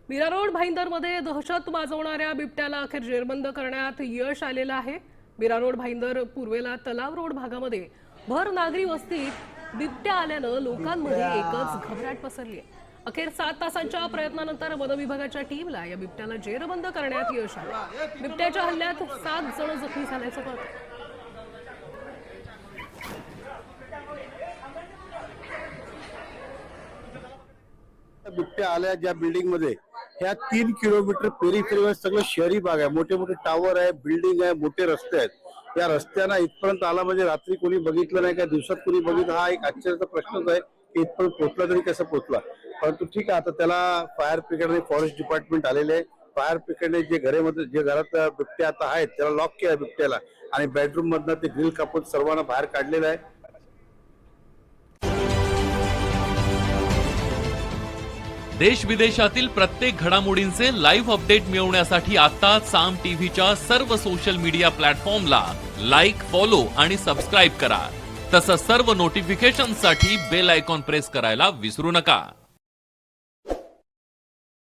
Mira road भाईंदरमध्ये दहशत माजवणाऱ्या बिबट्याला अखेर जेरबंद करण्यात यश आलेलं आहे। मीरा रोड भाईंदर पूर्वेला तलाव रोड भागामध्ये भर नागरी वस्तीत बिबट्या आल्यानं लोकांमध्ये एकच घबराट पसरली आहे। अखेर 7 तासांच्या प्रयत्नानंतर वन विभागाच्या टीमला या बिबट्याला जेरबंद करण्यात यश आलं। बिबट्याच्या हल्ल्यात 7 जण जखमी झाल्याचं कळतं। बिबट्या आल्या ज्या बिल्डिंग मध्ये ह्या 3 किलोमीटर पेरिफेरीवर सगळं शहरी भाग आहे, मोठे मोठे टावर आहे, बिल्डिंग आहे, मोठे रस्ते आहेत। या रस्त्यांना इथपर्यंत आला म्हणजे रात्री कोणी बघितलं नाही का दिवसात कोणी बघितलं, हा एक आश्चर्याचा प्रश्नच आहे की इथपर्यंत पोहोचला तरी कसं पोहोचला। परंतु ठीक आहे, आता त्याला फायर ब्रिगेड आणि फॉरेस्ट डिपार्टमेंट आलेले आहे। फायर ब्रिगेडने जे घरात बिबट्या आता आहेत त्याला लॉक केलं बिबट्याला आणि बेडरूम मधनं ते ग्रिल कापून सर्वांना बाहेर काढलेलं आहे। देश विदेशातील प्रत्येक घडामोडींचे लाईव्ह अपडेट मिळवण्यासाठी आता साम टीव्हीच्या सर्व सोशल मीडिया प्लॅटफॉर्मला लाईक, फॉलो आणि सबस्क्राईब करा। तसंच सर्व नोटिफिकेशनसाठी बेल आयकॉन प्रेस करायला विसरू नका।